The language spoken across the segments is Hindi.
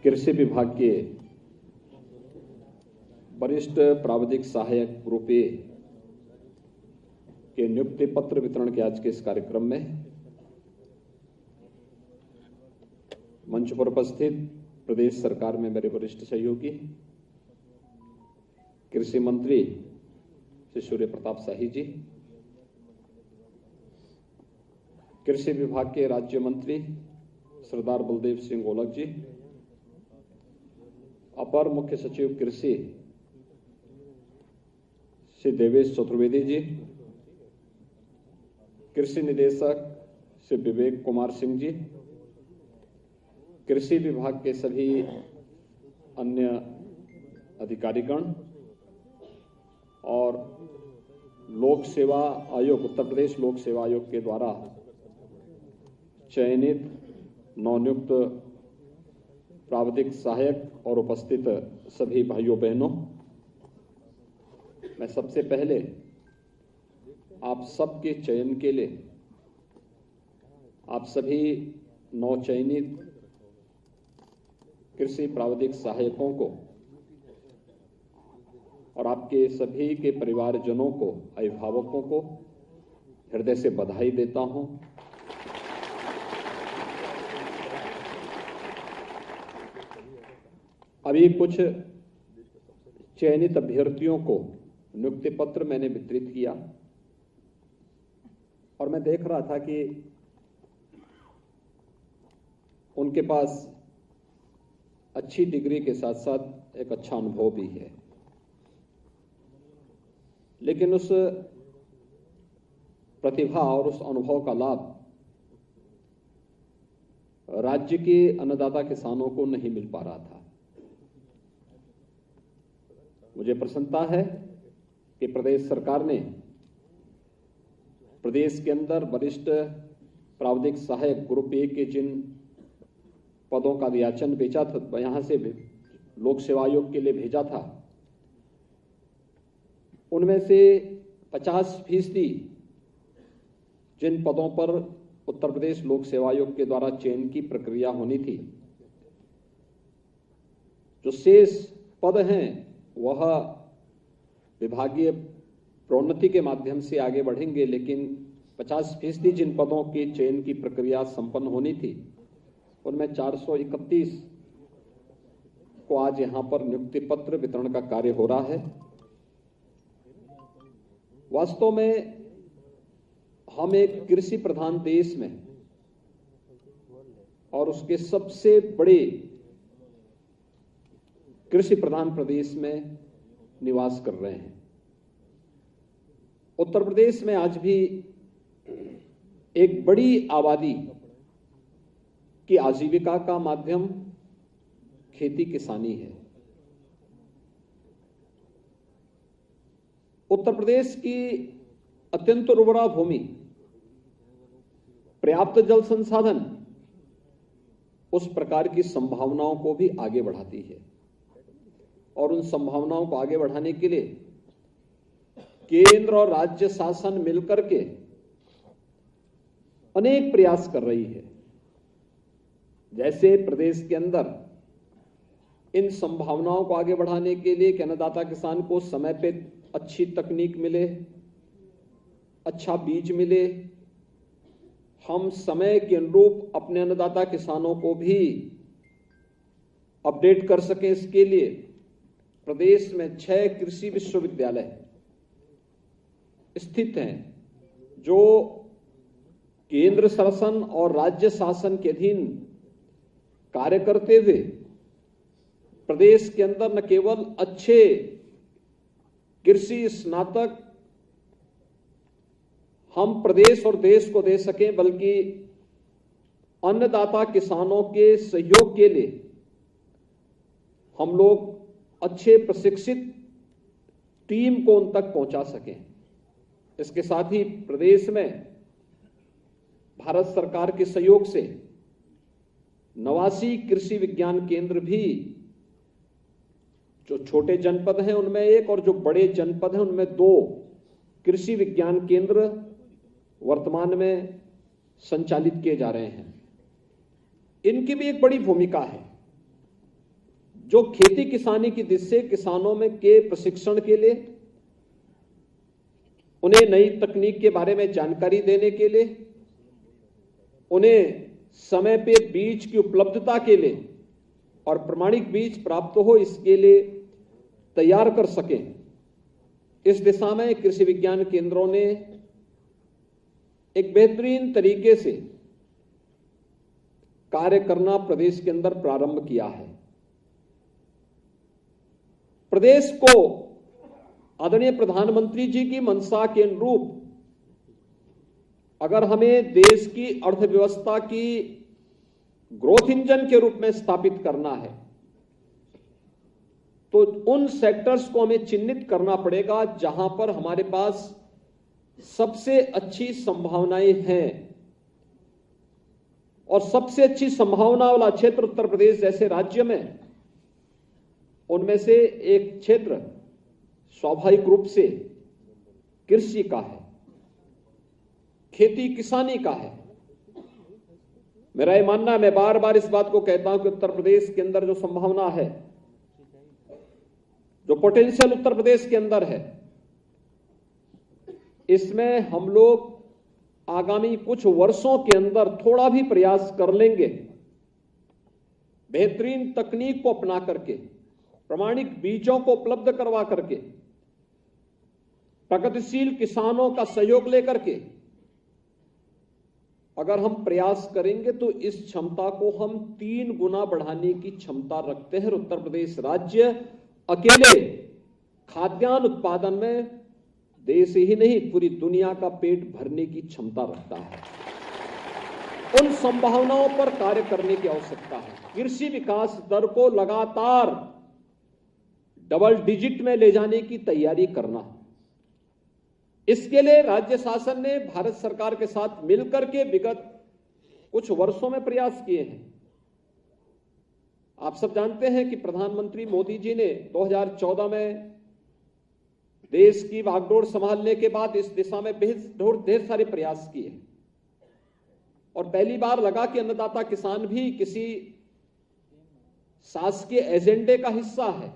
कृषि विभाग के वरिष्ठ प्राविधिक सहायक ग्रुप ए के नियुक्ति पत्र वितरण के आज के इस कार्यक्रम में मंच पर उपस्थित प्रदेश सरकार में मेरे वरिष्ठ सहयोगी कृषि मंत्री श्री सूर्य प्रताप शाही जी, कृषि विभाग के राज्य मंत्री सरदार बलदेव सिंह ओलख जी, अपर मुख्य सचिव कृषि श्री देवेश चतुर्वेदी जी, कृषि निदेशक श्री विवेक कुमार सिंह जी, कृषि विभाग के सभी अन्य अधिकारीगण और लोक सेवा आयोग, उत्तर प्रदेश लोक सेवा आयोग के द्वारा चयनित नवनियुक्त प्राविधिक सहायक और उपस्थित सभी भाइयों बहनों, मैं सबसे पहले आप सबके चयन के लिए आप सभी नवचयनित कृषि प्राविधिक सहायकों को और आपके सभी के परिवारजनों को, अभिभावकों को हृदय से बधाई देता हूं। अभी कुछ चयनित अभ्यर्थियों को नियुक्ति पत्र मैंने वितरित किया और मैं देख रहा था कि उनके पास अच्छी डिग्री के साथ साथ एक अच्छा अनुभव भी है, लेकिन उस प्रतिभा और उस अनुभव का लाभ राज्य के अन्नदाता किसानों को नहीं मिल पा रहा था। मुझे प्रसन्नता है कि प्रदेश सरकार ने प्रदेश के अंदर वरिष्ठ प्राविधिक सहायक ग्रुप ए के जिन पदों का याचन भेजा था, यहां से लोक सेवा आयोग के लिए भेजा था, उनमें से 50% जिन पदों पर उत्तर प्रदेश लोक सेवा आयोग के द्वारा चयन की प्रक्रिया होनी थी, जो शेष पद हैं वह विभागीय प्रोन्नति के माध्यम से आगे बढ़ेंगे, लेकिन 50% जिन पदों के चयन की प्रक्रिया संपन्न होनी थी, उनमें 431 को आज यहां पर नियुक्ति पत्र वितरण का कार्य हो रहा है। वास्तव में हम एक कृषि प्रधान देश में और उसके सबसे बड़े कृषि प्रधान प्रदेश में निवास कर रहे हैं। उत्तर प्रदेश में आज भी एक बड़ी आबादी की आजीविका का माध्यम खेती किसानी है। उत्तर प्रदेश की अत्यंत उर्वरा भूमि, पर्याप्त जल संसाधन उस प्रकार की संभावनाओं को भी आगे बढ़ाती है और उन संभावनाओं को आगे बढ़ाने के लिए केंद्र और राज्य शासन मिलकर के अनेक प्रयास कर रही है। जैसे प्रदेश के अंदर इन संभावनाओं को आगे बढ़ाने के लिए कि अन्नदाता किसान को समय पे अच्छी तकनीक मिले, अच्छा बीज मिले, हम समय के अनुरूप अपने अन्नदाता किसानों को भी अपडेट कर सकें, इसके लिए प्रदेश में 6 कृषि विश्वविद्यालय स्थित हैं, जो केंद्र शासन और राज्य शासन के अधीन कार्य करते हुए प्रदेश के अंदर न केवल अच्छे कृषि स्नातक हम प्रदेश और देश को दे सकें, बल्कि अन्नदाता किसानों के सहयोग के लिए हम लोग अच्छे प्रशिक्षित टीम को उन तक पहुंचा सकें। इसके साथ ही प्रदेश में भारत सरकार के सहयोग से 89 कृषि विज्ञान केंद्र भी, जो छोटे जनपद हैं उनमें एक और जो बड़े जनपद हैं उनमें 2 कृषि विज्ञान केंद्र वर्तमान में संचालित किए जा रहे हैं। इनकी भी एक बड़ी भूमिका है। जो खेती किसानी की दिशा से किसानों में के प्रशिक्षण के लिए, उन्हें नई तकनीक के बारे में जानकारी देने के लिए, उन्हें समय पे बीज की उपलब्धता के लिए और प्रमाणिक बीज प्राप्त हो इसके लिए तैयार कर सकें। इस दिशा में कृषि विज्ञान केंद्रों ने एक बेहतरीन तरीके से कार्य करना प्रदेश के अंदर प्रारंभ किया है। प्रदेश को आदरणीय प्रधानमंत्री जी की मंशा के अनुरूप अगर हमें देश की अर्थव्यवस्था की ग्रोथ इंजन के रूप में स्थापित करना है तो उन सेक्टर्स को हमें चिन्हित करना पड़ेगा जहां पर हमारे पास सबसे अच्छी संभावनाएं हैं। और सबसे अच्छी संभावना वाला क्षेत्र उत्तर प्रदेश जैसे राज्य में, उनमें से एक क्षेत्र स्वाभाविक रूप से कृषि का है, खेती किसानी का है। मेरा यह मानना है, मैं बार बार इस बात को कहता हूं कि उत्तर प्रदेश के अंदर जो संभावना है, जो पोटेंशियल उत्तर प्रदेश के अंदर है, इसमें हम लोग आगामी कुछ वर्षों के अंदर थोड़ा भी प्रयास कर लेंगे, बेहतरीन तकनीक को अपना करके, प्रमाणिक बीजों को उपलब्ध करवा करके, प्रगतिशील किसानों का सहयोग लेकर के अगर हम प्रयास करेंगे तो इस क्षमता को हम 3 गुना बढ़ाने की क्षमता रखते हैं। उत्तर प्रदेश राज्य अकेले खाद्यान्न उत्पादन में देश ही नहीं पूरी दुनिया का पेट भरने की क्षमता रखता है। उन संभावनाओं पर कार्य करने की आवश्यकता है। कृषि विकास दर को लगातार डबल डिजिट में ले जाने की तैयारी करना, इसके लिए राज्य शासन ने भारत सरकार के साथ मिलकर के विगत कुछ वर्षों में प्रयास किए हैं। आप सब जानते हैं कि प्रधानमंत्री मोदी जी ने 2014 में देश की बागडोर संभालने के बाद इस दिशा में ढेर सारे प्रयास किए और पहली बार लगा कि अन्नदाता किसान भी किसी शासकीय एजेंडे का हिस्सा है।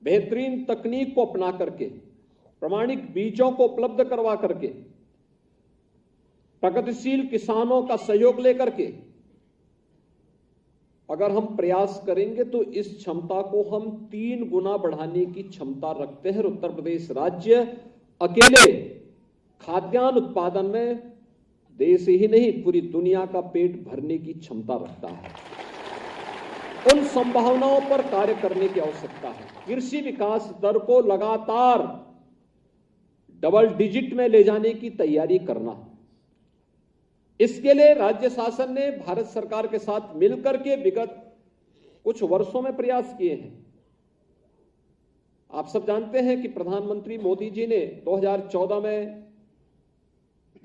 बेहतरीन तकनीक को अपना करके, प्रमाणिक बीजों को उपलब्ध करवा करके, प्रगतिशील किसानों का सहयोग लेकर के अगर हम प्रयास करेंगे तो इस क्षमता को हम 3 गुना बढ़ाने की क्षमता रखते हैं। उत्तर प्रदेश राज्य अकेले खाद्यान्न उत्पादन में देश ही नहीं पूरी दुनिया का पेट भरने की क्षमता रखता है। उन संभावनाओं पर कार्य करने की आवश्यकता है। कृषि विकास दर को लगातार डबल डिजिट में ले जाने की तैयारी करना, इसके लिए राज्य शासन ने भारत सरकार के साथ मिलकर के विगत कुछ वर्षों में प्रयास किए हैं। आप सब जानते हैं कि प्रधानमंत्री मोदी जी ने 2014 में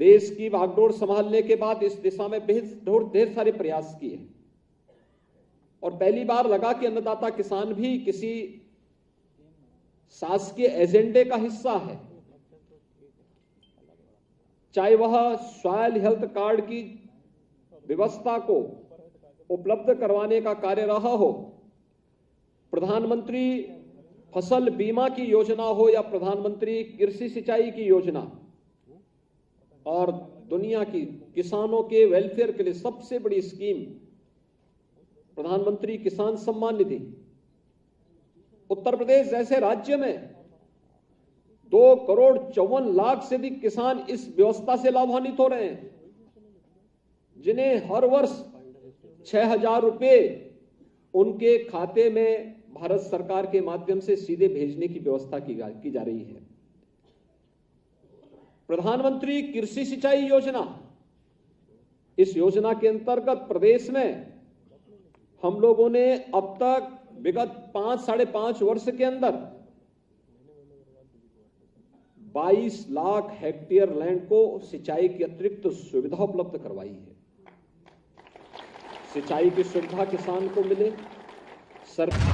देश की बागडोर संभालने के बाद इस दिशा में ढेर सारे प्रयास किए और पहली बार लगा कि अन्नदाता किसान भी किसी शासकीय एजेंडे का हिस्सा है। चाहे वह सॉयल हेल्थ कार्ड की व्यवस्था को उपलब्ध करवाने का कार्य रहा हो, प्रधानमंत्री फसल बीमा की योजना हो या प्रधानमंत्री कृषि सिंचाई की योजना, और दुनिया की किसानों के वेलफेयर के लिए सबसे बड़ी स्कीम प्रधानमंत्री किसान सम्मान निधि। उत्तर प्रदेश जैसे राज्य में 2,54,00,000 से अधिक किसान इस व्यवस्था से लाभान्वित हो रहे हैं, जिन्हें हर वर्ष 6,000 रुपए उनके खाते में भारत सरकार के माध्यम से सीधे भेजने की व्यवस्था की जा रही है। प्रधानमंत्री कृषि सिंचाई योजना, इस योजना के अंतर्गत प्रदेश में हम लोगों ने अब तक विगत 5-5.5 वर्ष के अंदर 22 लाख हेक्टेयर लैंड को सिंचाई की अतिरिक्त सुविधा उपलब्ध करवाई है। सिंचाई की सुविधा किसान को मिले, सरकार